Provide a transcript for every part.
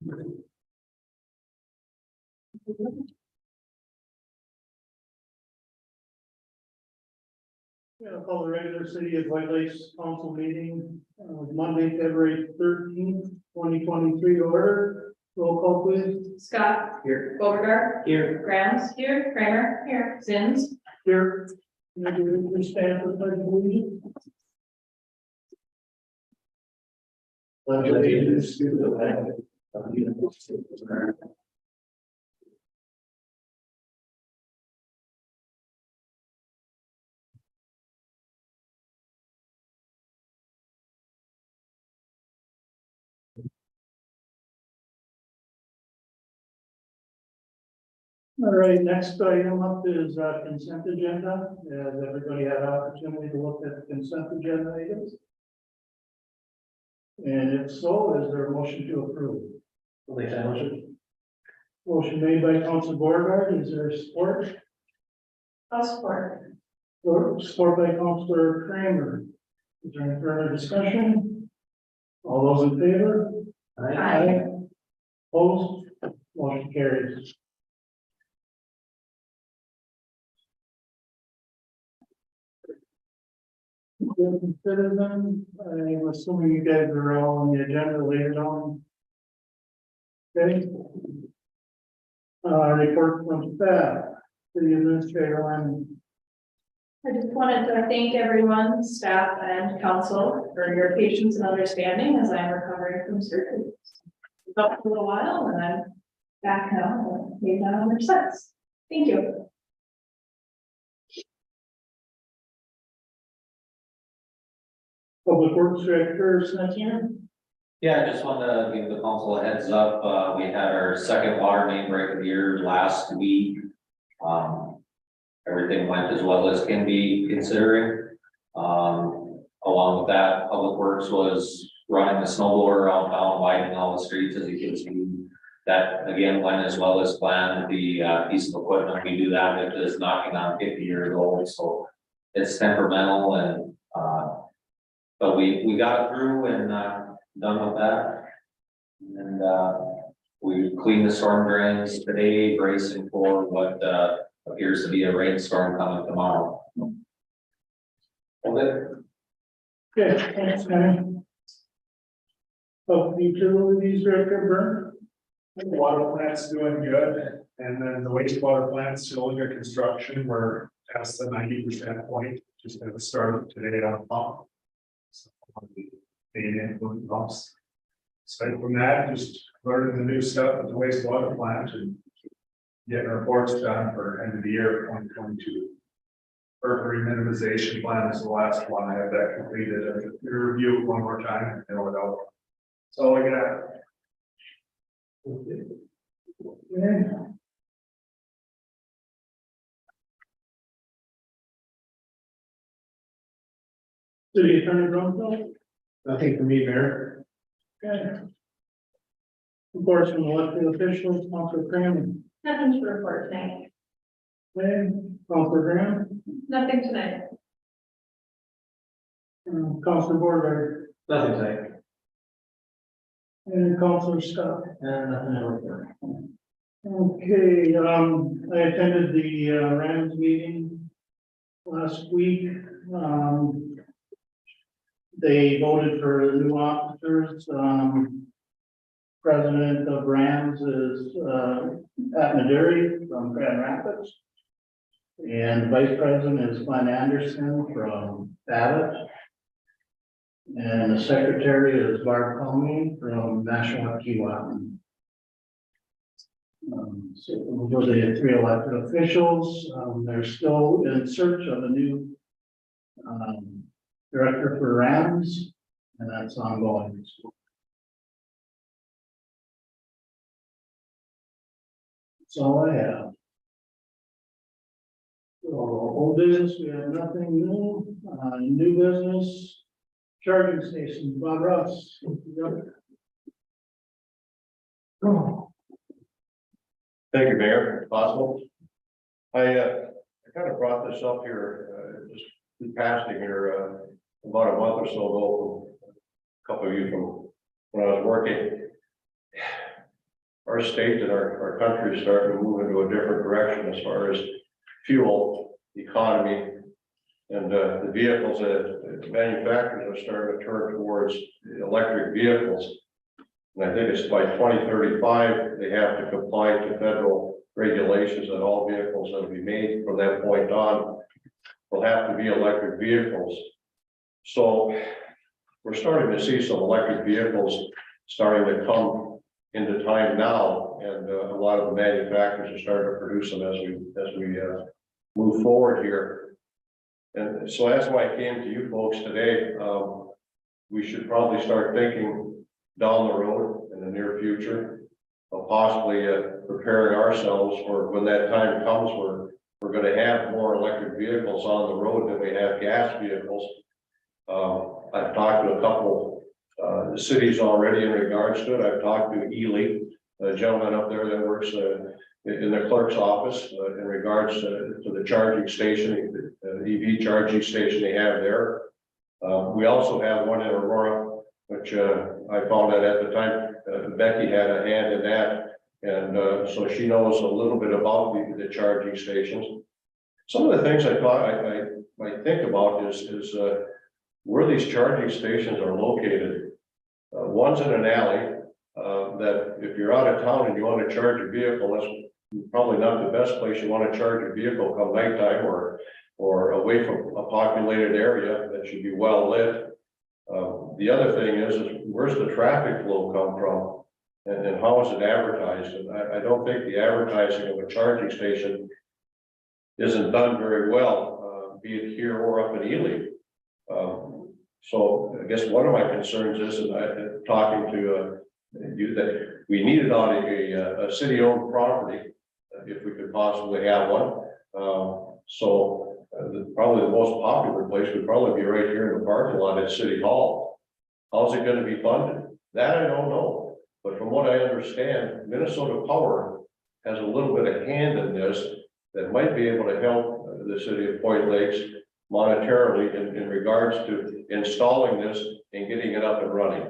We're gonna call the regular City of White Lakes Council meeting, Monday, February 13th, 2023 order. Roll call please. Scott. Here. Beauregard. Here. Grams. Here. Kramer. Here. Zins. Here. We stand for the pledge of allegiance. Pledge allegiance to the flag of the United States of America. All right, next item up is consent agenda. Has everybody had an opportunity to look at the consent agenda items? And if so, is there a motion to approve? I'll make that motion. Motion made by Council Beauregard. Is there support? I'll support. Support by Councilor Kramer. Is there any further discussion? All those in favor? Aye. Opposed? Motion carries. Citizen, I'm assuming you guys are all on the agenda later on. Okay. Report from staff, city administrator on. I just wanted to thank everyone, staff and council, for your patience and understanding as I'm recovering from surgery. It felt a little while and I'm back now and made that 100%. Thank you. Public Works Director, Cynthia. Yeah, I just want to give the council a heads up. We had our second water main break of the year last week. Everything went as well as can be considering. Along with that, Public Works was running the snow blower around town, widening all the streets, as you can see. That again went as well as planned. The piece of equipment we do that with is knocking on 50 years old, so it's temperamental and but we got it through and done with that. And we cleaned the storm drains today, bracing for what appears to be a rainstorm coming tomorrow. Okay. Okay, thanks, man. Utilities Director Burn. The water plant's doing good, and then the wastewater plant's still under construction. We're past the 90% point, just at the start of today on pump. So, the main influent pumps. Aside from that, just learning the new stuff at the wastewater plant and getting reports done for end of the year 2022. Mercury minimization plan is the last one. I have that completed. I have to review it one more time and fill it out. That's all I got. Okay. City Attorney Brumfield. Nothing for me, Mayor. Okay. Reports from elected officials, Councilor Kramer. Nothing to report tonight. Okay, Councilor Graham, Nothing tonight. Councilor Beauregard, Nothing tonight. and Councilor Scott. And nothing to report. Okay, I attended the Rams meeting last week. They voted for new officers. President of Rams is Pat Maduri from Grand Rapids. And Vice President is Glenn Anderson from Babbitt. And the Secretary is Barb Comey from National Keewatin. So those are the three elected officials. They're still in search of a new director for Rams, and that's ongoing. That's all I have. So old business, we have nothing new. New business, charging station, Bob Ross. Oh. Thank you, Mayor, if possible. I kind of brought this up here, just in passing here, about a month or so ago, from a couple of you from when I was working. our state and our country is starting to move into a different direction as far as fuel economy. And the vehicles that the manufacturers are starting to turn towards electric vehicles. And I think it's by 2035, they have to comply to federal regulations that all vehicles that will be made from that point on will have to be electric vehicles. So we're starting to see some electric vehicles starting to come into time now, and a lot of the manufacturers are starting to produce them as we move forward here. And so that's why I came to you folks today. We should probably start thinking down the road in the near future of possibly preparing ourselves for when that time comes where we're going to have more electric vehicles on the road than we have gas vehicles. I've talked to a couple cities already in regards to it. I've talked to Ely, a gentleman up there that works in the clerk's office in regards to the charging station, EV charging station they have there. We also have one in Aurora, which I found out at the time Becky had a hand in that. And so she knows a little bit about the charging stations. Some of the things I thought I might think about is where these charging stations are located. One's in an alley that if you're out of town and you want to charge a vehicle, that's probably not the best place you want to charge a vehicle come nighttime or away from a populated area that should be well lit. The other thing is where's the traffic flow come from and how is it advertised? And I don't think the advertising of a charging station isn't done very well, be it here or up in Ely. So I guess one of my concerns is, and I'm talking to you, that we needed on a city-owned property, if we could possibly have one. Probably the most popular place would probably be right here in the parking lot at City Hall. How's it going to be funded? That I don't know. But from what I understand, Minnesota Power has a little bit of hand in this that might be able to help the city of Point Lakes monetarily in regards to installing this and getting it up and running.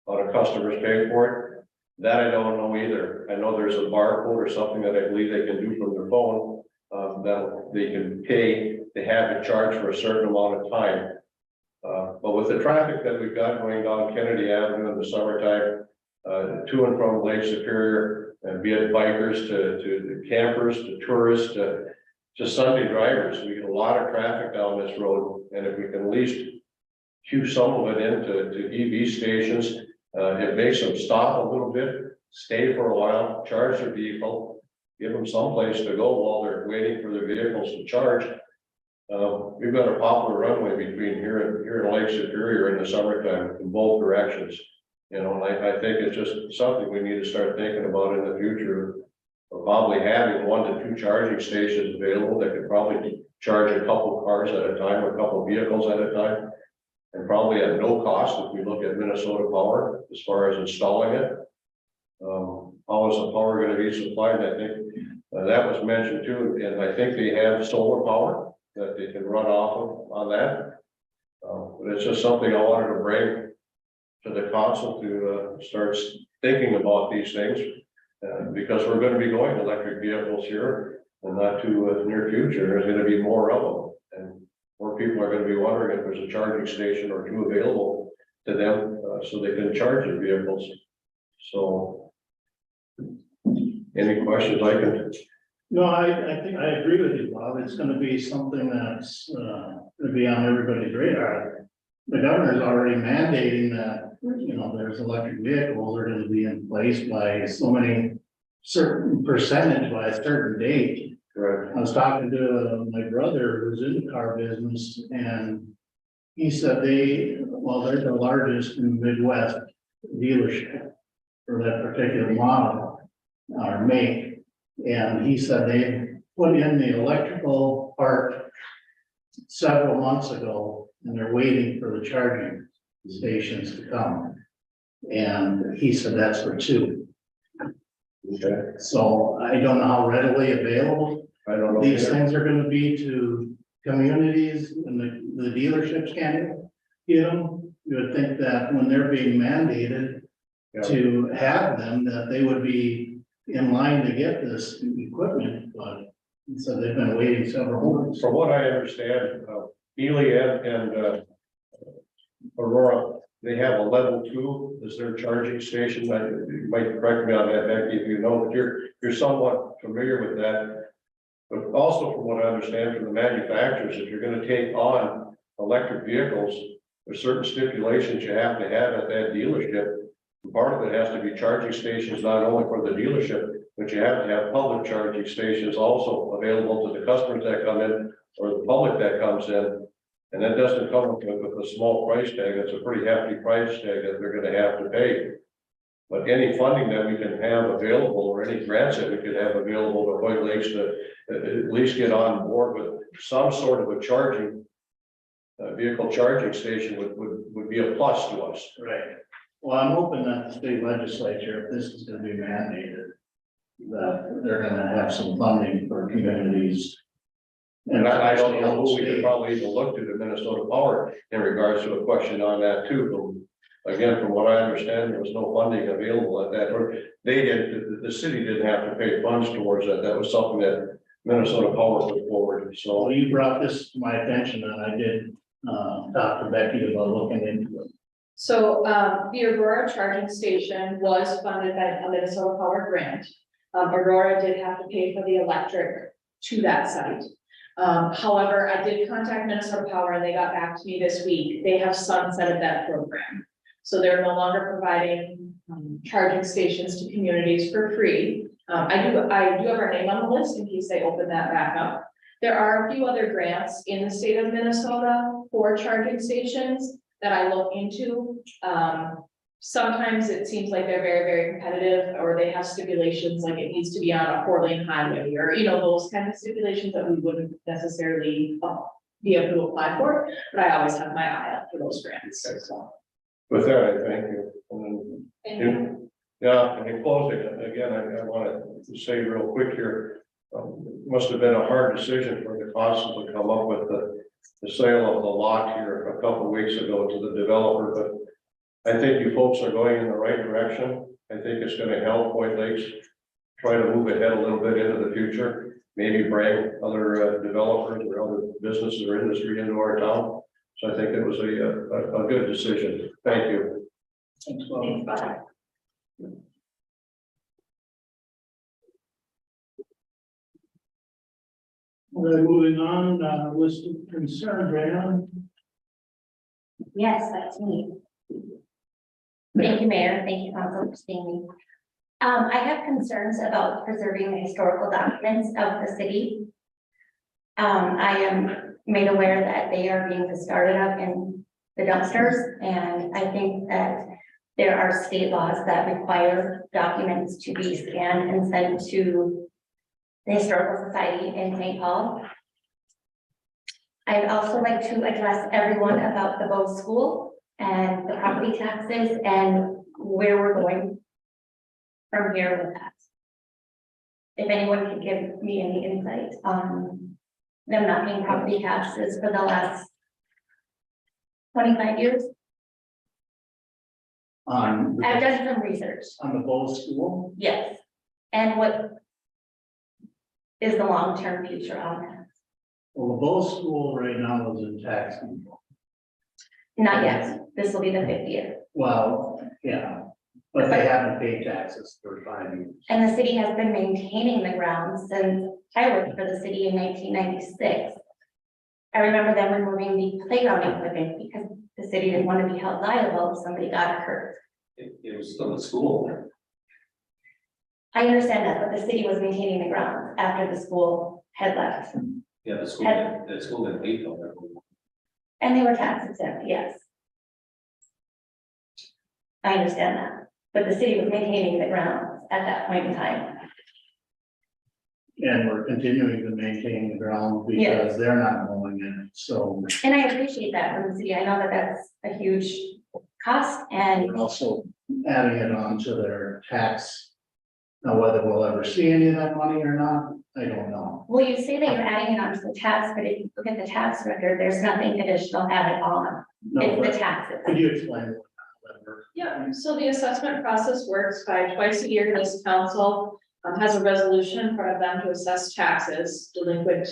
A lot of customers pay for it. That I don't know either. I know there's a barcode or something that I believe they can do from their phone that they can pay to have it charged for a certain amount of time. But with the traffic that we've got going down Kennedy Avenue in the summertime, to and from Lake Superior, and be it bikers to campers to tourists to Sunday drivers, we get a lot of traffic down this road. And if we can at least cue some of it into EV stations, it makes them stop a little bit, stay for a while, charge their vehicle, give them someplace to go while they're waiting for their vehicles to charge. We've got a popular runway between here and Lake Superior in the summertime in both directions. You know, and I think it's just something we need to start thinking about in the future. Of probably having 1 to 2 charging stations available that could probably charge a couple cars at a time, or a couple vehicles at a time. And probably at no cost if we look at Minnesota Power as far as installing it. How is the power going to be supplied? I think that was mentioned too, and I think they have solar power that they can run off of on that. But it's just something I wanted to bring to the council to start thinking about these things, because we're going to be going to electric vehicles here in the not too near future. There's going to be more of them, and more people are going to be wondering if there's a charging station or 2 available to them, so they can charge their vehicles. So, any questions I can? No, I think I agree with you, Bob. It's gonna be something that's gonna be on everybody's radar. The governor's already mandating that, you know, there's electric vehicles are gonna be in place by so many certain percentage by a certain date. Correct. I was talking to my brother who's in the car business, and he said they're the largest in the Midwest dealership for that particular model or make. And he said they put in the electrical part several months ago, and they're waiting for the charging stations to come. And he said that's for 2. Okay. So I don't know how readily available I don't know. these things are gonna be to communities, and the dealerships can't get them. You would think that when they're being mandated, Yeah. to have them, that they would be in line to get this equipment, but so they've been waiting several months. From what I understand, Ely and Aurora, they have a level 2 as their charging station. You might correct me on that, Becky, if you know, but you're somewhat familiar with that. But also from what I understand from the manufacturers, if you're gonna take on electric vehicles, there's certain stipulations you have to have at that dealership. Part of it has to be charging stations, not only for the dealership, but you have to have public charging stations also available to the customers that come in or the public that comes in. And that doesn't come with a small price tag. It's a pretty hefty price tag that they're gonna have to pay. But any funding that we can have available or any grants that we could have available to White Lakes to at least get on board with some sort of a charging vehicle charging station would be a plus to us. Right. Well, I'm hoping that the state legislature, if this is gonna be mandated, that they're gonna have some funding for communities. And I don't know who we could probably even look to Minnesota Power in regards to a question on that too. Again, from what I understand, there was no funding available at that, or they did, the city didn't have to pay funds towards that. That was something that Minnesota Power put forward, so. Well, you brought this to my attention and I did, talk to Becky about looking into it. So, the Aurora charging station was funded by a Minnesota Power grant. Aurora did have to pay for the electric to that site. However, I did contact Minnesota Power and they got back to me this week. They have sunsetted that program. So they're no longer providing charging stations to communities for free. I do have our name on the list in case they open that back up. There are a few other grants in the state of Minnesota for charging stations that I look into. Sometimes it seems like they're very, very competitive, or they have stipulations like it needs to be on a 4-lane highway, or, you know, those kind of stipulations that we wouldn't necessarily be able to apply for, but I always have my eye out for those grants, so. With that, I thank you. Thank you. Yeah, and in closing, again, I want to say real quick here, must have been a hard decision for the council to come up with the sale of the lot here a couple of weeks ago to the developer, but I think you folks are going in the right direction. I think it's going to help White Lakes try to move ahead a little bit into the future, maybe bring other developers or other businesses or industry into our town. So I think it was a good decision. Thank you. Thanks, Bob. Bye. Okay, moving on, list of concerns, Rayon. Yes, that's me. Thank you, Mayor. Thank you, Council, for seeing me. I have concerns about preserving the historical documents of the city. I am made aware that they are being discarded up in the dumpsters, and I think that there are state laws that require documents to be scanned and sent to the Historical Society in St. Paul. I'd also like to address everyone about the Bow School and the property taxes and where we're going from here with that. If anyone can give me any insight on them not paying property taxes for the last 25 years. On I've done some research, the Bow School. yes. And what is the long-term future on that? Well, the Bow School right now is in tax control. Not yet, this will be the 5th year. Well, yeah, but they haven't paid taxes for 5 years. And the city has been maintaining the grounds since I worked for the city in 1996. I remember them removing the playground equipment because the city didn't want to be held liable if somebody got hurt. It was still a school. I understand that, but the city was maintaining the grounds after the school had left. Yeah, the school didn't pay for it. And they were tax exempt, yes. I understand that, but the city was maintaining the grounds at that point in time. And we're continuing to maintain the ground Yes. because they're not mowing it, so And I appreciate that from the city. I know that that's a huge cost and we're also adding it on to their tax. Now, whether we'll ever see any of that money or not, I don't know. well, you say that you're adding it onto the tax, but if you look at the tax record, there's nothing additional added on. No, It's but the taxes. could you explain what work? Yeah, so the assessment process works by twice a year, this council has a resolution in front of them to assess taxes, delinquent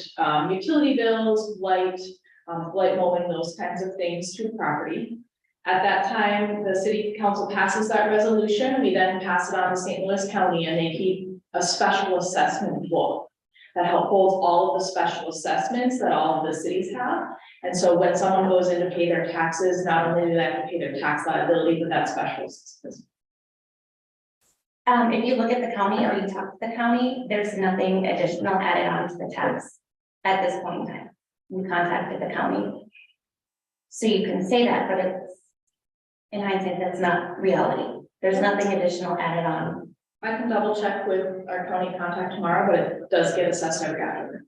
utility bills, light mowing, those kinds of things to property. At that time, the city council passes that resolution, we then pass it on to St. Louis County, and they keep a special assessment book that holds all of the special assessments that all of the cities have. And so when someone goes in to pay their taxes, not only do they have to pay their tax liability, but that special assessment. If you look at the county or you talk to the county, there's nothing additional added on to the tax at this point in time. We contacted the county. So you can say that, but it's, in hindsight, that's not reality. There's nothing additional added on. I can double check with our county contact tomorrow, but it does get assessed every after.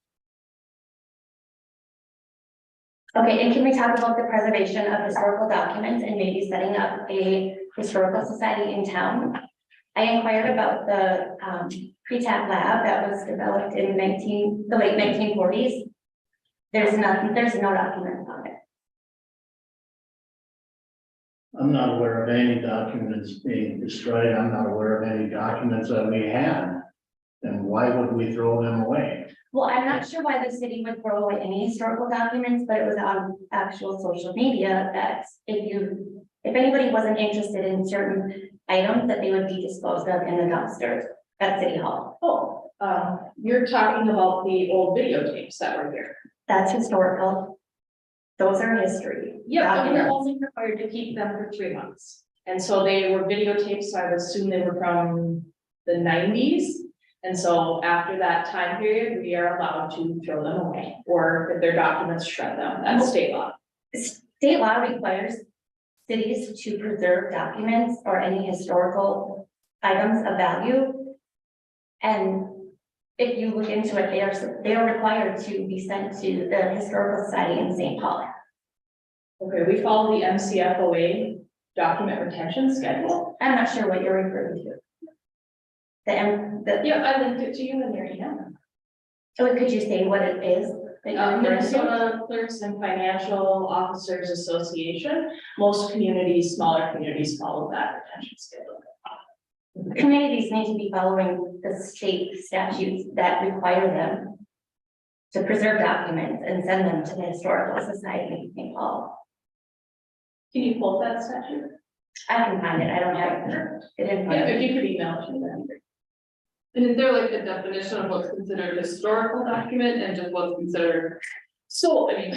Okay, and can we talk about the preservation of historical documents and maybe setting up a historical society in town? I inquired about the pre-tab lab that was developed in the late 1940s. There's no documents on it. I'm not aware of any documents being destroyed. I'm not aware of any documents that we had. And why would we throw them away? Well, I'm not sure why the city would throw away any historical documents, but it was on actual social media that if anybody wasn't interested in certain items, that they would be disposed of in the dumpsters at City Hall. Oh, you're talking about the old videotapes that were here. That's historical. Those are history. Yeah, and we're documents. only required to keep them for 3 months. And so they were videotapes, so I would assume they were from the 90s. And so after that time period, we are allowed to throw them away, or if they're documents, shred them. That's state law. State law requires cities to preserve documents or any historical items of value. And if you look into it, they are required to be sent to the Historical Society in St. Paul. Okay, we follow the MCFOA document retention schedule. I'm not sure what you're referring to. Yeah, I linked it to you in your email. So could you say what it is? that you're referring to? Minnesota Clerks and Financial Officers Association. Most communities, smaller communities follow that retention schedule. Communities need to be following the state statutes that require them to preserve documents and send them to the Historical Society in St. Paul. Can you pull that statute? I can find it, I don't have it in front Yeah, of if me. you could email it to me, that'd be great. And is there like a definition of what's considered a historical document and just what's considered, So, I mean.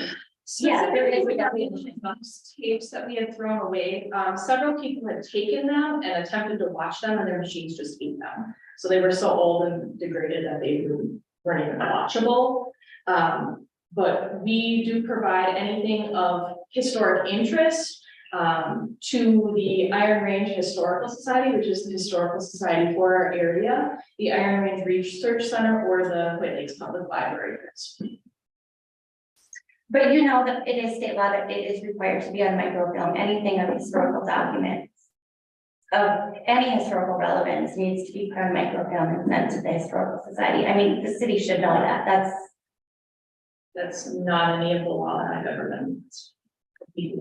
Yeah, there is a specifically, definition. those tapes that we had thrown away, several people had taken them and attempted to watch them and their machines just ate them. So they were so old and degraded that they weren't even watchable. But we do provide anything of historic interest to the Iron Range Historical Society, which is the historical society for our area, the Iron Range Research Center, or the White Lakes Public Library. But you know that it is state law that it is required to be on microfilm, anything of historical documents of any historical relevance needs to be put on microfilm and sent to the Historical Society. I mean, the city should know that, That's not any of the law that I've ever been.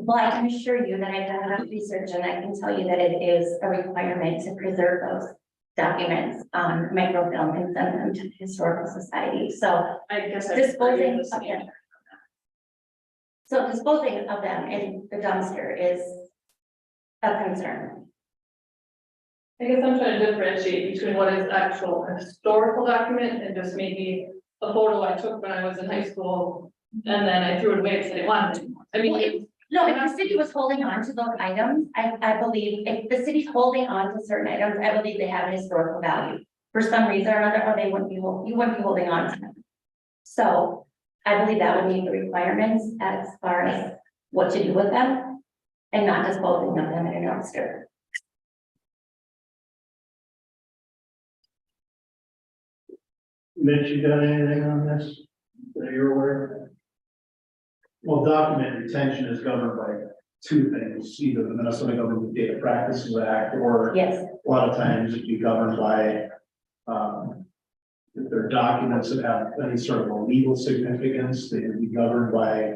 well, I can assure you that I've done enough research and I can tell you that it is a requirement to preserve those documents on microfilm and send them to the Historical Society, so. I guess I. Disposing of them. So disposing of them in the dumpster is a concern. I guess I'm trying to differentiate between what is actual historical document and just maybe a photo I took when I was in high school. And then I threw it away because I didn't want it anymore. I mean, No, if the city was holding on to those items, I believe, if the city's holding on to certain items, I believe they have a historical value. For some reason or another, or you wouldn't be holding on to them. So I believe that would meet the requirements as far as what to do with them and not disposing of them in a dumpster. Mitch, you got anything on this that you're aware of? Well, document retention is governed by two things, either the Minnesota Government Data Practices Act, or Yes, a lot of times it'd be governed by, if there are documents that have any sort of a legal significance, they would be governed by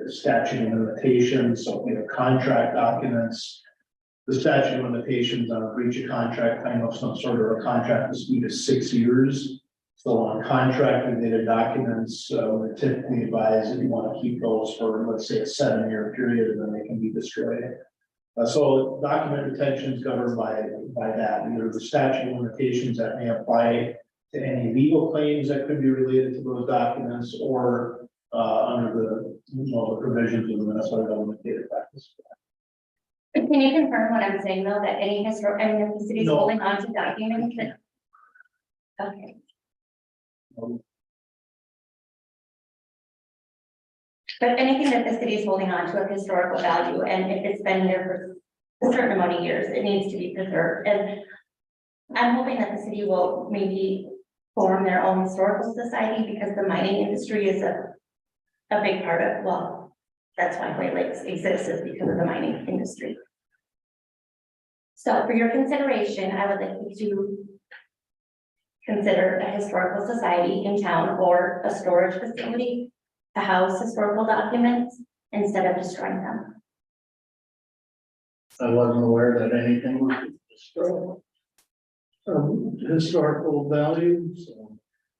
statute of limitations, so, contract documents, the statute of limitations on a breach of contract, claim of some sort of a contract dispute is 6 years. So on contract related documents, we typically advise that you want to keep those for, let's say, a 7-year period, and then they can be destroyed. So document retention is governed by that, either the statute of limitations that may apply to any legal claims that could be related to those documents, or under the, the provisions of the Minnesota Government Data Practice. Can you confirm what I'm saying, though, that any historic, I mean, if the city's No. holding on to documents that. Okay. But anything that the city is holding on to of historical value, and if it's been there for a certain amount of years, it needs to be preserved. And I'm hoping that the city will maybe form their own historical society, because the mining industry is a big part of, well, that's why White Lakes exists, is because of the mining industry. So for your consideration, I would like you to consider a historical society in town or a storage facility to house historical documents instead of destroying them. I wasn't aware that anything was destroyed. Historical value, so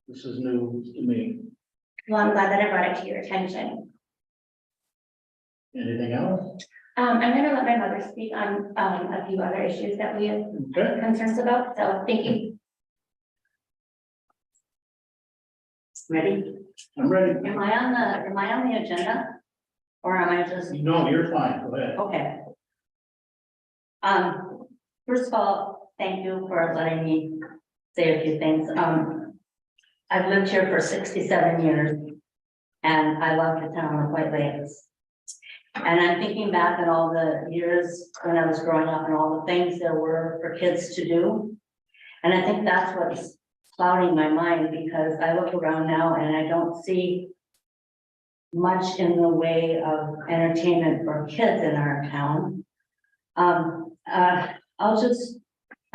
this is new to me. Well, I'm glad that I brought it to your attention. Anything else? I'm gonna let my mother speak on, a few other issues that we have Okay. concerns about, so thank you. Ready? I'm ready. Am I on the agenda? Or am I just, No, you're fine, go ahead. okay. First of all, thank you for letting me say a few things. I've lived here for 67 years. And I love the town of White Lakes. And I'm thinking back on all the years when I was growing up and all the things there were for kids to do. And I think that's what's clouding my mind, because I look around now and I don't see much in the way of entertainment for kids in our town. I'm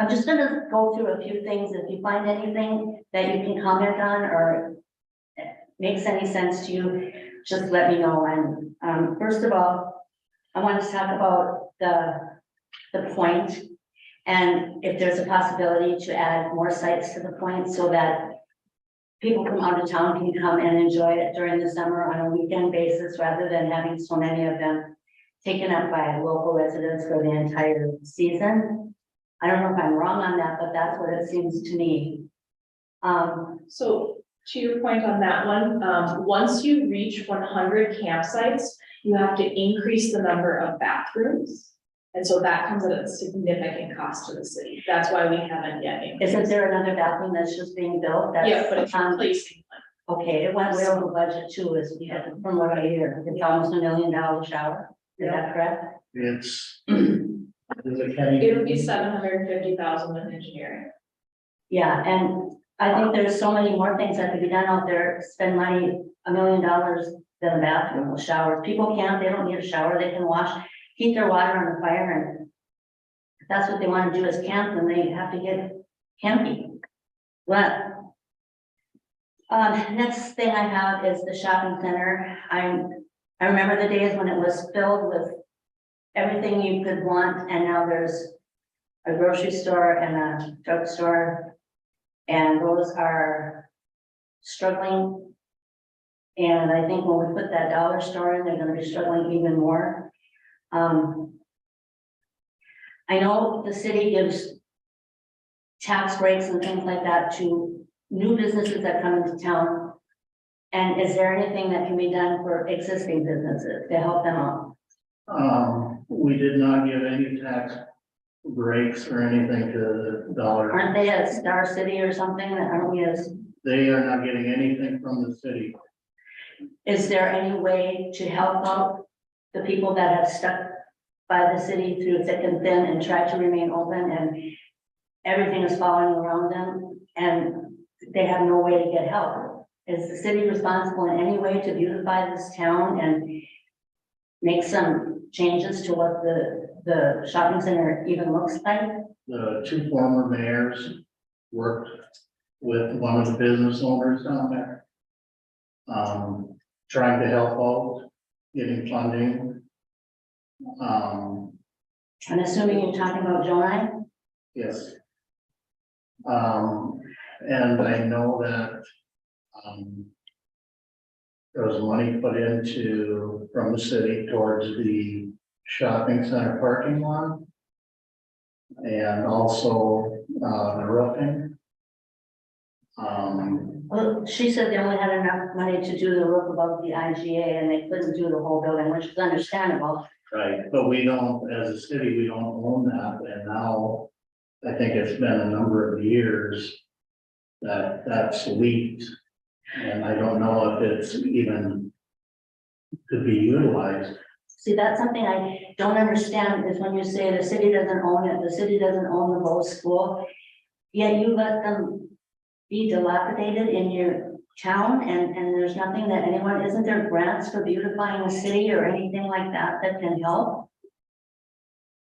just gonna go through a few things. If you find anything that you can comment on or makes any sense to you, just let me know. And first of all, I want to talk about the point, and if there's a possibility to add more sites to the point so that people from out of town can come and enjoy it during the summer on a weekend basis, rather than having so many of them taken up by local residents for the entire season. I don't know if I'm wrong on that, but that's what it seems to me. So to your point on that one, once you reach 100 campsites, you have to increase the number of bathrooms. And so that comes at a significant cost to the city. That's why we haven't yet. increased. Isn't there another bathroom that's just being built? That's, Yeah, but it's replacing one. okay, it went way over budget too, from what I hear. It's almost $1 million shower. Is that correct? It's. Is it Kenny? It would be 750,000 in engineering. Yeah, and I think there's so many more things that could be done out there. Spend money, $1 million than a bathroom, a shower. People can't, they don't need a shower. They can wash, heat their water on the fire, and if that's what they want to do is camp, then they have to get camping. But next thing I have is the shopping center. I remember the days when it was filled with everything you could want, and now there's a grocery store and a drugstore, and those are struggling. And I think when we put that dollar store in, they're gonna be struggling even more. I know the city gives tax breaks and things like that to new businesses that come into town. And is there anything that can be done for existing businesses to help them out? We did not give any tax breaks or anything to Dollar. Aren't they a Star City or something? Aren't we as, They are not getting anything from the city. is there any way to help out the people that have stuck by the city through thick and thin and tried to remain open, and everything is falling around them and they have no way to get help? Is the city responsible in any way to beautify this town and make some changes to what the shopping center even looks like? The two former mayors worked with one of the business owners down there. Trying to help out, getting funding. I'm assuming you're talking about Jonai? Yes. And I know that, there was money put into, from the city towards the shopping center parking lot. And also, the roofing. Well, she said they only had enough money to do the roof above the IGA and they couldn't do the whole building, which is understandable. Right, but we don't, as a city, we don't own that, and now, I think it's been a number of years that that's leaked, and I don't know if it's even could be utilized. See, that's something I don't understand is when you say the city doesn't own it, the city doesn't own the Bose School. Yet you let them be dilapidated in your town and there's nothing that anyone, isn't there grants for beautifying the city or anything like that that can help?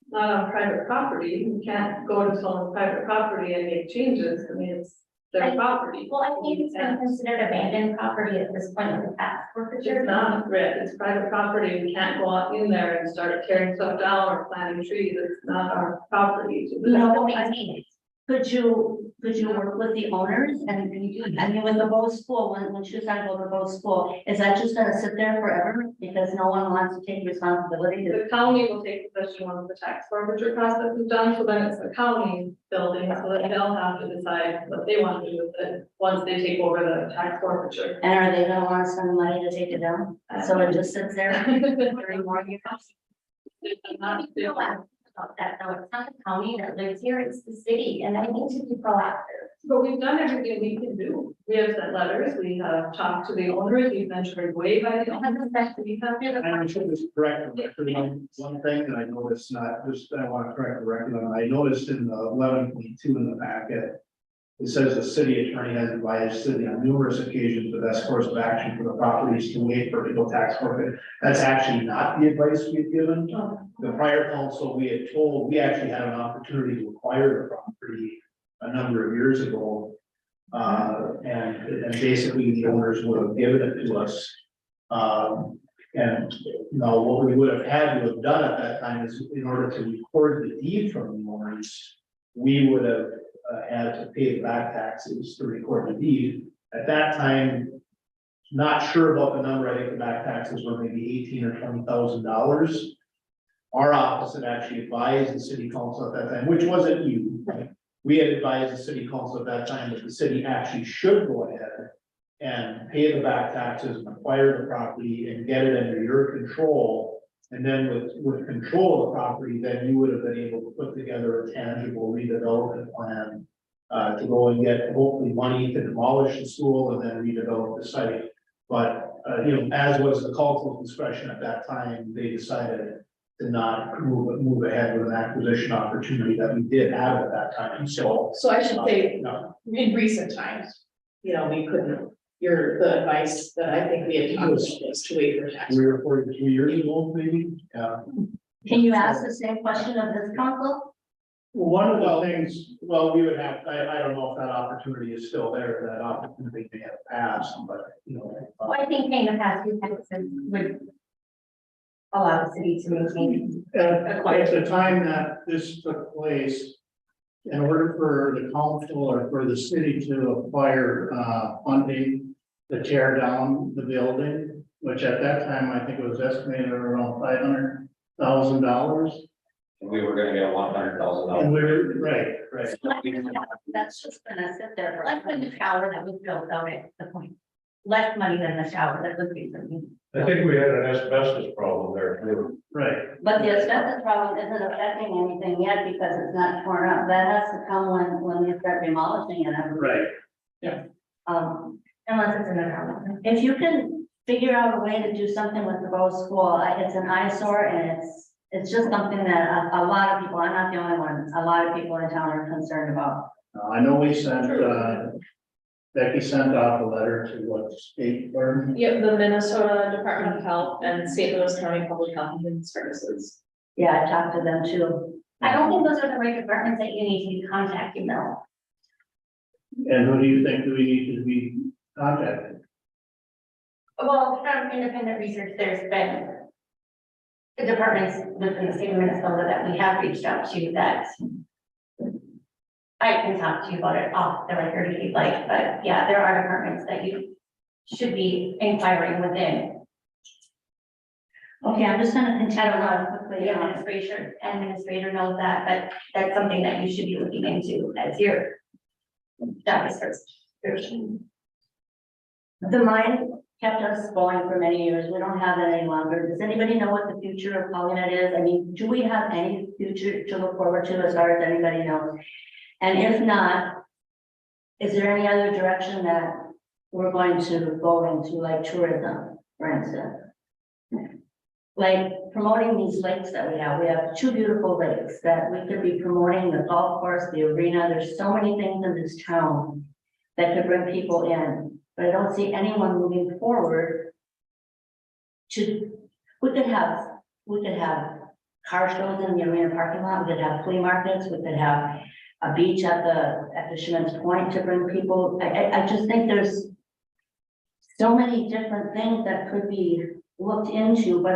Not on private property, you can't go to someone's private property and make changes, I mean, it's their property. Well, I think it's been considered abandoned property at this point with the tax forfeiture. It's not, Rick, it's private property, we can't go out in there and start tearing stuff down or planting trees, it's not our property. No, I mean, Could you work with the owners and, I mean, with the Bose School, when she was talking about the Bose School, is that just gonna sit there forever? Because no one wants to take responsibility to. The county will take possession once the tax forfeiture process is done, so then it's the county building, so that they'll have to decide what they want to do with it, once they take over the tax forfeiture. And are they gonna wanna spend money to take it down? So it just sits there during more years? Not- we feel proactive about that, though. It's not the county that lives here, it's the city, and I need to be proactive. But we've done everything we can do. We have sent letters, we have talked to the owners, we've been turned away by the owners. We have. And I'm sure this is correct, one thing that I noticed, not just, I want to correct the record on, I noticed in the 11.2 in the packet. It says the city attorney has advised city on numerous occasions the best course of action for the properties to wait for legal tax forfeit. That's actually not the advice we've given. The prior council, we had told, we actually had an opportunity to acquire the property a number of years ago. And basically the owners would have given it to us. And now what we would have had to have done at that time is in order to record the deed from the owners, we would have had to pay the back taxes to record the deed. At that time, not sure about the number, I think the back taxes were maybe $18,000 or $20,000. Our office had actually advised the city council at that time, which wasn't you, right? We had advised the city council at that time that the city actually should go ahead and pay the back taxes and acquire the property and get it under your control. And then with control of the property, then you would have been able to put together a tangible redevelopment plan to go and get hopefully money to demolish the school and then redevelop the site. But, as was the council's discretion at that time, they decided to not move ahead with an acquisition opportunity that we did have at that time. So, So I should say, no, in recent times, we couldn't, the advice that I think we had talked about was to wait for tax. 3 or 4 years ago, maybe, yeah. Can you ask the same question of this council? One of the things, Well, we would have, I don't know if that opportunity is still there, that opportunity may have passed, but, Well, I think paying the past due taxes would allow the city to maintain. at the time that this took place, in order for the council or for the city to acquire, funding to tear down the building, which at that time, I think it was estimated around $500,000. We were gonna get $100,000. And we were, right. That's just gonna sit there for. Less than the shower that was built out at the point. Less money than the shower that was recently. I think we had an asbestos problem there too. Right, But the asbestos problem isn't affecting anything yet because it's not torn up. That has to come when they start demolishing it. I believe. right. Unless it's in the ground. If you can figure out a way to do something with the Bose School, it's an eyesore and it's just something that a lot of people, I'm not the only one, a lot of people in town are concerned about. I know we sent, Becky sent out a letter to what state firm? Yep, the Minnesota Department of Health and St. Louis County Public Health and Human Services. Yeah, I talked to them too. I don't think those are the right departments that you need to be contacting though. And who do you think do we need to be contacted? Well, from independent research, there's been departments within the state of Minnesota that we have reached out to that I can talk to you about it off the record if you'd like, but yeah, there are departments that you should be inquiring within. Okay, I'm just gonna continue on The quickly. administrator knows that, but that's something that you should be looking into as your job description. The mine kept us going for many years. We don't have that any longer. Does anybody know what the future of Paulina is? I mean, do we have any future to look forward to as far as anybody knows? And if not, is there any other direction that we're going to go into, like tourism, for instance? Like promoting these lakes that we have 2 beautiful lakes that we could be promoting, the golf course, the arena. There's so many things in this town that could bring people in, but I don't see anyone moving forward to, we could have car shows in the arena parking lot, we could have flea markets, we could have a beach at the Fisherman's Point to bring people. I just think there's so many different things that could be looked into, but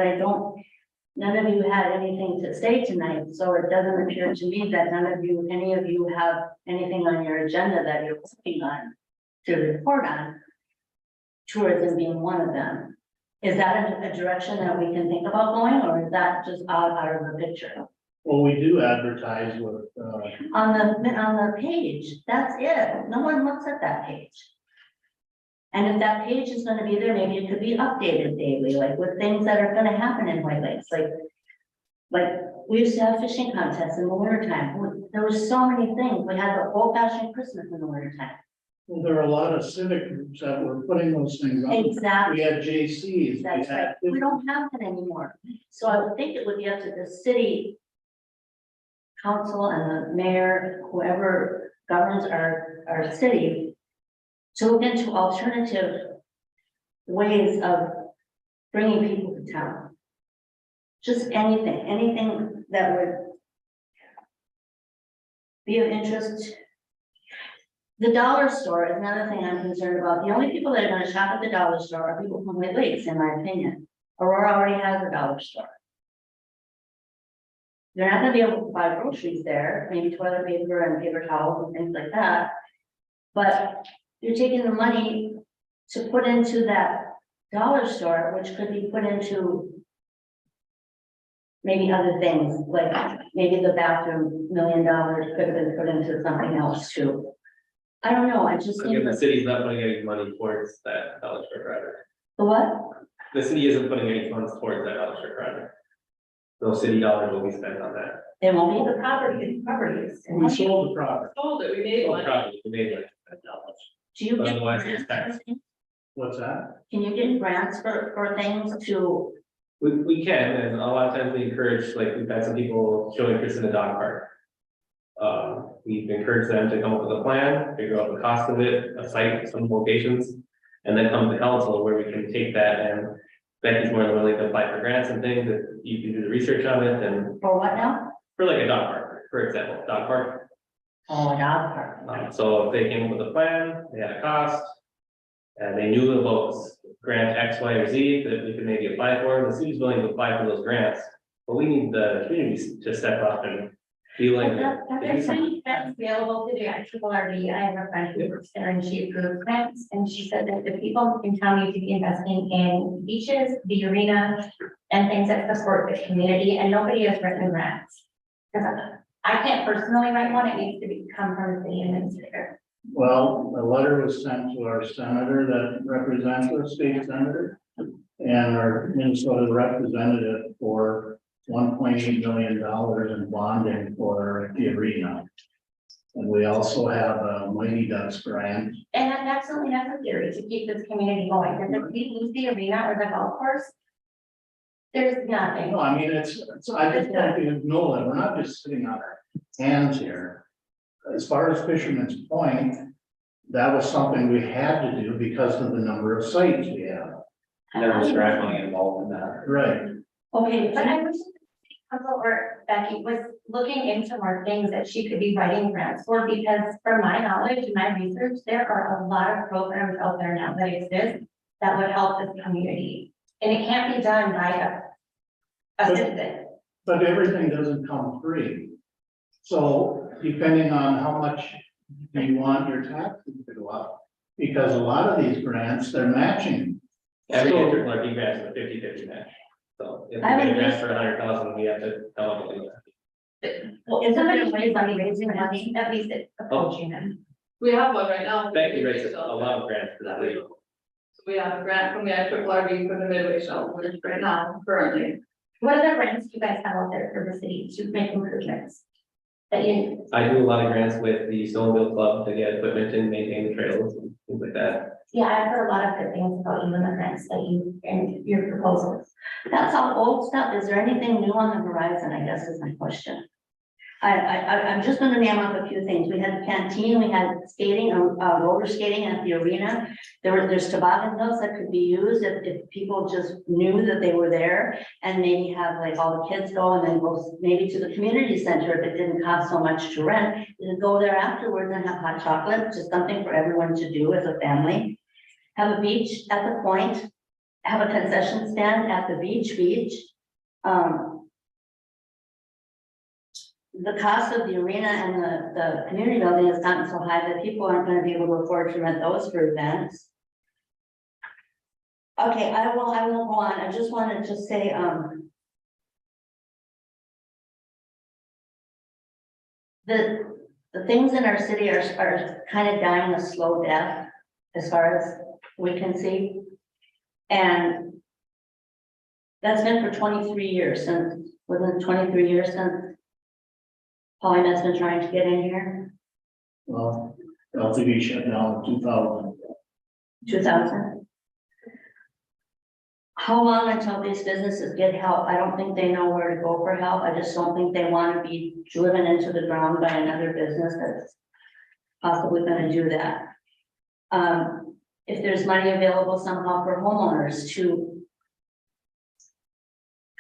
none of you had anything to say tonight, so it doesn't appear to me that any of you have anything on your agenda that you're working on to report on. Tourism being one of them. Is that a direction that we can think about going, or is that just out of the picture? Well, we do advertise with, On the page, that's it. No one looks at that page. And if that page is gonna be there, maybe it could be updated daily, like with things that are gonna happen in White Lakes, like we used to have fishing contests in the winter time. There were so many things. We had the old fashioned Christmas in the winter time. well, there are a lot of civic groups that were putting those things on. Exactly. We had JCs. That's right. We don't have that anymore. So I would think it would be up to the city council and the mayor, whoever governs our city, to look into alternative ways of bringing people to town. Just anything that would be of interest. The dollar store is another thing I'm concerned about. The only people that are gonna shop at the dollar store are people from White Lakes, in my opinion. Aurora already has a dollar store. They're not gonna be able to buy groceries there, maybe toilet paper and paper towels and things like that. But you're taking the money to put into that dollar store, which could be put into maybe other things, like maybe the bathroom, $1 million could have been put into something else too. I don't know, I just think Again, the that- city's not putting any money towards that dollar store project. the what? The city isn't putting any funds towards that dollar store project. No city dollars will be spent on that. It won't be The properties. We sold the property. Told that we made No one. profit, we made like Do you But get otherwise it's grants? taxed. What's that? Can you get grants for things to, We can, and a lot of times we encourage, like, we've had some people show interest in the dog park. We've encouraged them to come up with a plan, figure out the cost of it, a site, some locations. And then come to council where we can take that, and Becky's more than willing to apply for grants and things, if you can do the research on it, and for what now? for like a dog park, for example, dog park. Oh, a dog park. So if they came up with a plan, they had a cost. And they knew about grant X, Y, or Z that we could maybe apply for, the city's willing to apply for those grants. But we need the communities to step up and be like. But there's many grants available to do actual RV. I have a friend who works there and she approved grants, and she said that the people in town need to be investing in beaches, the arena, and things that support the community, and nobody has written grants. Because I can't personally write one, it needs to come from the city administrator. Well, a letter was sent to our senator that represents our state senator and our Minnesota representative for $1.8 million in bonding for the arena. And we also have a Mighty Ducks grant. And that's absolutely necessary to keep this community going, because if we lose the arena or the golf course, there's nothing. No, I mean, I just want you to know that we're not just sitting on our hands here. As far as Fisherman's Point, that was something we had to do because of the number of sites we have. There was grant money involved in that. Right. Okay, But I wish Council or Becky was looking into more things that she could be writing grants for, because from my knowledge and my research, there are a lot of programs out there now that exist that would help this community. And it can't be done by assisted. But everything doesn't come free. So depending on how much you want your taxes to go up, because a lot of these grants, they're matching. Every So- district like you guys, a 50-50 match. So if we I get a would grant just- for 100,000, we have to come up with it. Well, isn't there ways on raising money, at least it's approaching them? We have one right now. Becky raises a lot of grants for That the we- So we have a grant from the IRRB for the Midway shelter right now, currently. What other grants do you guys have out there for the city to make improvements? That you, I do a lot of grants with the Snowmobile Club to get equipment and maintain the trails and things like that. yeah, I've heard a lot of good things about you and the grants that you, and your proposals. That's all old stuff. Is there anything new on the horizon, I guess is my question. I'm just gonna name off a few things. We had the canteen, we had skating, roller skating at the arena. There's toboggan hills that could be used if people just knew that they were there. And maybe have like all the kids go and then go maybe to the community center if it didn't cost so much to rent. And go there afterwards and have hot chocolate, just something for everyone to do as a family. Have a beach at the point, have a concession stand at the beach. The cost of the arena and the community building has gotten so high that people aren't gonna be able to afford to rent those for events. Okay, I won't go on. I just wanted to say, the things in our city are kind of dying a slow death as far as we can see. And that's been for 23 years, since, within 23 years since Polymet's been trying to get in here, Well, LTV shut down in 2000. 2000. How long until these businesses get help? I don't think they know where to go for help. I just don't think they want to be driven into the ground by another business that's possibly gonna do that. If there's money available somehow for homeowners to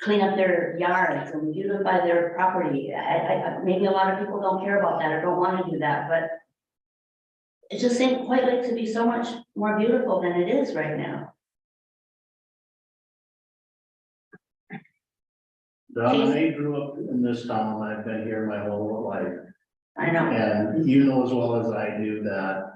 clean up their yards and beautify their property, maybe a lot of people don't care about that or don't want to do that, but it just seems quite like to be so much more beautiful than it is right now. Don, I grew up in this town, I've been here my whole life, I know. and you know as well as I do that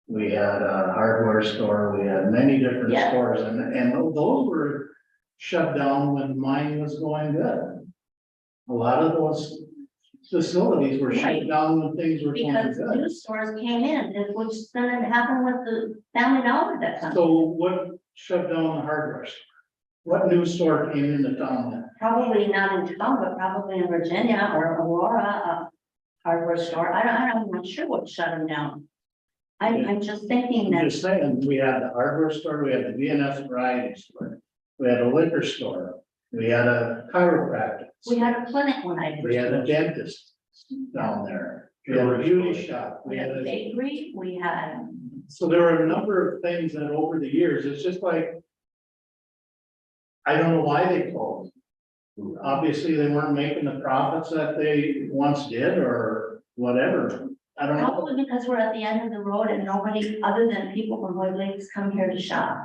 we had a hardware store, we had many different Yeah. stores, and those were shut down when mine was going good. A lot of those facilities were shut Right. down when things were going Because good. new stores came in, which is gonna happen with the Family Dollar that time. So what shut down the hardware store? What new store came into town then? Probably not in town, but probably in Virginia or Aurora, a hardware store. I'm not sure what shut them down. I'm just thinking I'm that, just saying, we had the hardware store, we had the VNS variety store, we had a liquor store, we had a chiropractic. we had a clinic when I. We had a dentist down there, we had a beauty shop, We had a bakery, we had, so there were a number of things that over the years, it's just like. I don't know why they closed. Obviously, they weren't making the profits that they once did or whatever. I don't know. probably because we're at the end of the road and nobody other than people from Hood Lakes come here to shop.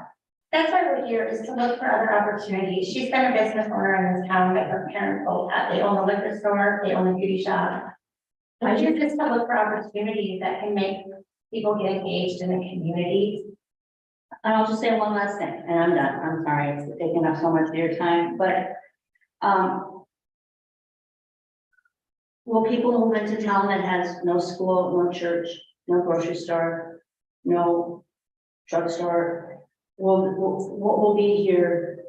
that's why we're here, is to look for other opportunities. She's been a business owner in this town, like her parents both had, they own a liquor store, they own a beauty shop. I just to look for opportunities that can make people get engaged in the community. And I'll just say one last thing, and I'm done. I'm sorry, it's taking up so much of your time, but, will people move into town that has no school, no church, no grocery store, no drugstore? What will be here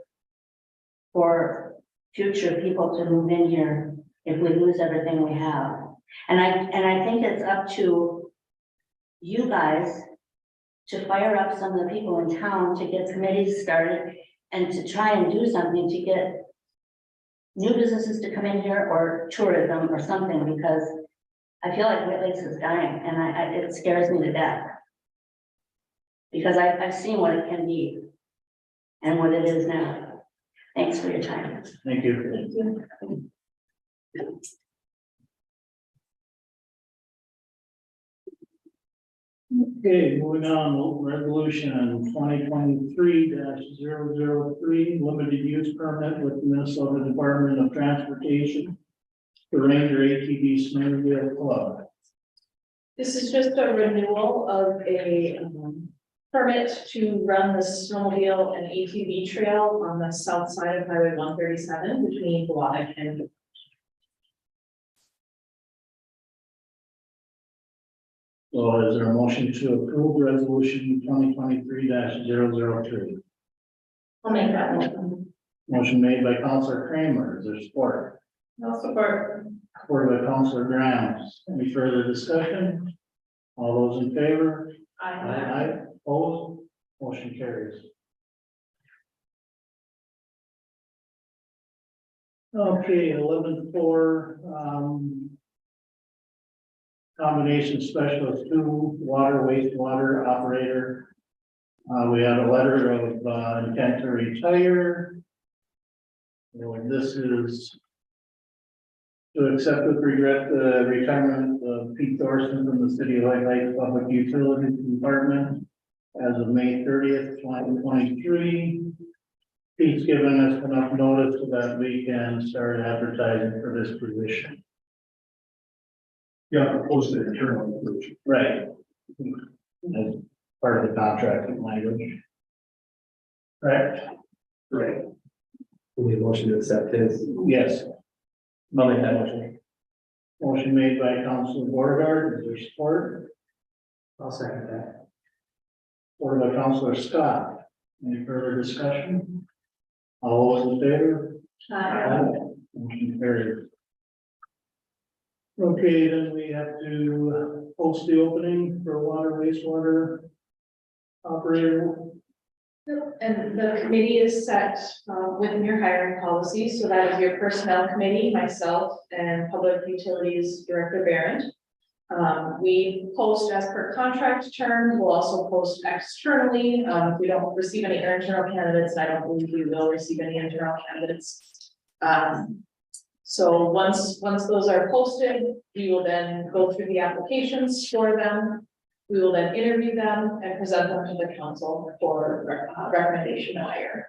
for future people to move in here if we lose everything we have? And I think it's up to you guys to fire up some of the people in town to get committees started and to try and do something to get new businesses to come in here or tourism or something, because I feel like White Lakes is dying and it scares me to death. Because I've seen what it can be and what it is now. Thanks for your time. Thank you. Okay, moving on, resolution 2023-003, limited use permit with the Minnesota Department of Transportation. The Ranger ATV Snowmobile Club. This is just a renewal of a permit to run the snowmobile and ATV trail on the south side of Highway 137 between Black and. So is there a motion to approve resolution 2023-003? I'll make that motion. Motion made by Counselor Kramer, is there support? No support. Support by Counselor Graham. Any further discussion? All those in favor? Aye. Opposed? Motion carries. Okay, 11-4, combination specialist 2, water wastewater operator. We had a letter of intent to retire. And this is to accept with regret the retirement of Pete Thorson from the City of White Lake Public Utilities Department as of May 30th, 2023. Pete's given us enough notice so that we can start advertising for this position. Yeah, post it internally. Right. As part of the contracting language. Right? Right. We need a motion to accept his. Yes. I'll make that motion. Motion made by Councilor Borgard, is there support? I'll second that. Support by Councilor Scott. Any further discussion? All those in favor? Motion carried. Okay, then we have to post the opening for water wastewater operator. And the committee is set within your hiring policy, so that is your personnel committee, myself, and Public Utilities Director Barron. We post as per contract terms, we'll also post externally, if we don't receive any internal candidates, I don't believe we will receive any internal candidates. So once those are posted, we will then go through the applications for them. We will then interview them and present them to the council for recommendation to hire.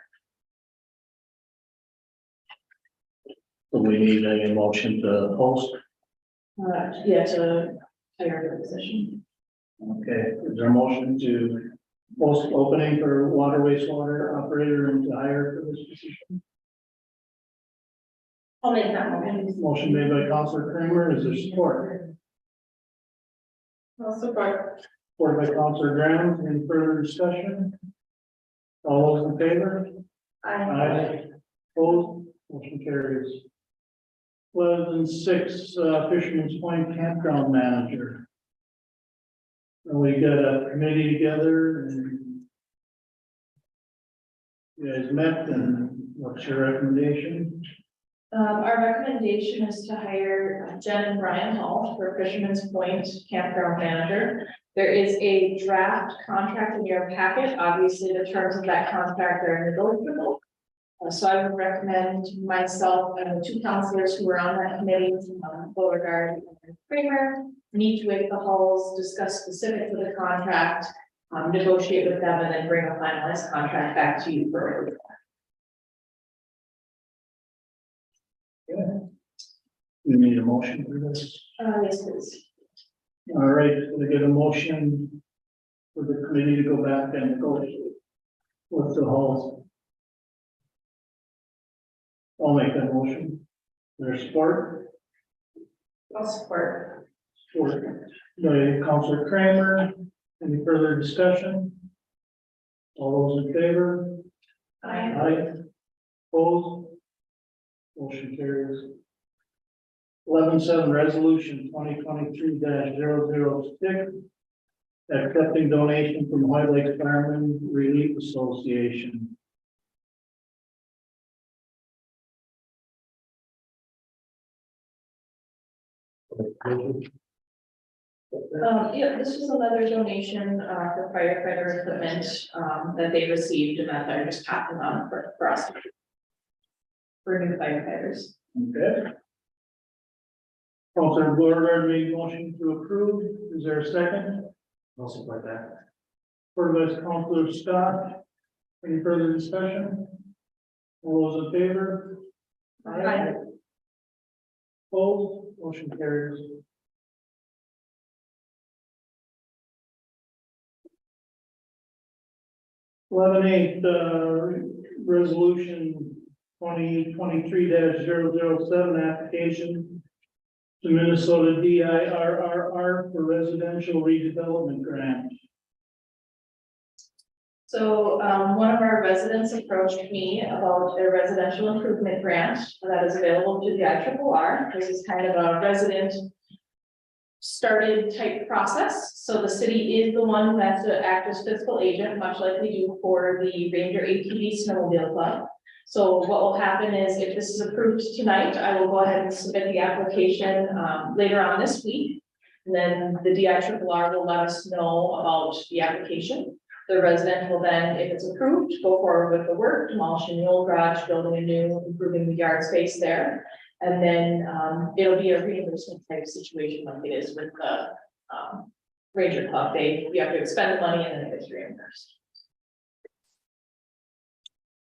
So we need a motion to post. Yeah, to hire the position. Okay, is there a motion to post opening for water wastewater operator and to hire for this position? I'll make that motion. Motion made by Councilor Kramer, is there support? No support. Supported by Councilor Graham, any further discussion? All those in favor? Aye. Opposed, motion carries. 11-6, Fisherman's Point Campground Manager. And we got a committee together and you guys met, and what's your recommendation? Our recommendation is to hire Jen and Brian Hall for Fisherman's Point Campground Manager. There is a draft contract in your packet. Obviously, the terms of that contract are negotiable. So I would recommend myself and the two counselors who were on that committee, Beauregard and Kramer, meet with the Halls, discuss specifics of the contract, negotiate with them, and then bring a finalized contract back to you for review. We need a motion for this. Yes, please. All right, we get a motion for the committee to go back and negotiate with the Halls. I'll make that motion. There's support. I'll support. Support by Councilor Kramer. Any further discussion? All those in favor? Aye. Opposed? Motion carries. 11-7, resolution 2023-006. Accepting donation from White Lake Firemen Relief Association. Yeah, this is another donation for firefighter equipment that they received, and that they're just passing on for us. For new firefighters. Okay. Councilor Beauregard made motion to approve. Is there a second? I'll support that. Supported by Councilor Scott. Any further discussion? All those in favor? Aye. Opposed, motion carries. 11.8, resolution 2023-007 application to Minnesota DIRRR for residential redevelopment grant. So, one of our residents approached me about a residential improvement grant that is available through the IRRR. This is kind of a resident started type process. So the city is the one that's to act as fiscal agent, much like we do for the Ranger ATV Snowmobile Club. So what will happen is if this is approved tonight, I will go ahead and submit the application, later on this week. And then the DIRRR will let us know about the application. The resident will then, if it's approved, go forward with the work, demolishing the old garage, building a new, improving the yard space there. And then, it'll be a reimbursement type situation like it is with the, Ranger Club. You have to expend the money and then it gets reimbursed.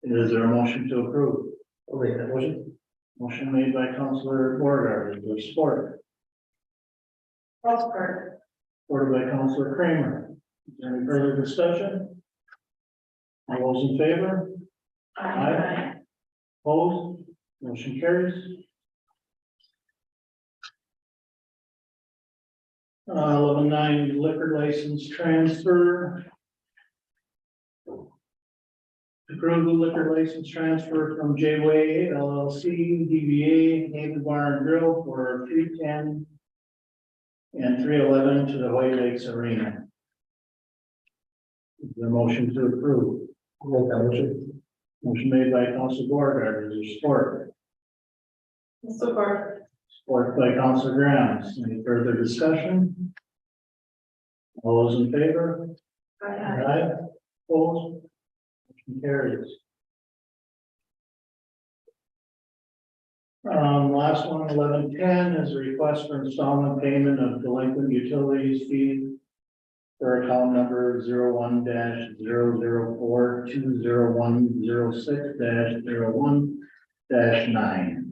Is there a motion to approve? I'll make that motion. Motion made by Councilor Borger, is there support? Supported by Councilor Kramer. Is there any further discussion? All those in favor? Aye. Opposed? Motion carries. 11.9 liquor license transfer. Approve the liquor license transfer from J-Way LLC, DBA Haven Bar and Grill for 310 and 311 to the White Lakes Arena. Is there a motion to approve? I'll make that motion. Motion made by Council Borger, is there support? Support. Support by Council Graham. Any further discussion? All those in favor? Aye. Opposed? Motion carries. Last one, 11.10 is a request for installment payment of delinquent utilities fee for account number 01-004-20106-01-9.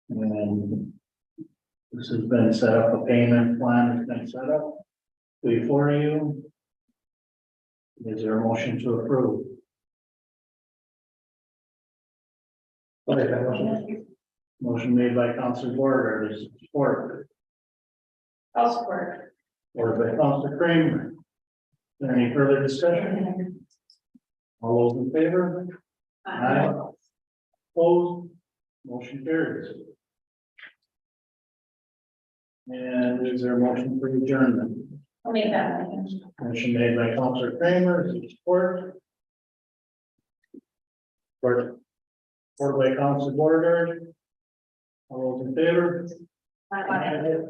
And this has been set up, a payment plan has been set up before you. Is there a motion to approve? I'll make that motion. Motion made by Councilor Borger, is there support? I'll support. Or by Councilor Kramer. Is there any further discussion? All those in favor? Aye. Opposed? Motion carries. And is there a motion for adjournment? I'll make that motion. Motion made by Councilor Kramer, is there support? Support by Councilor Borger. All those in favor? Aye.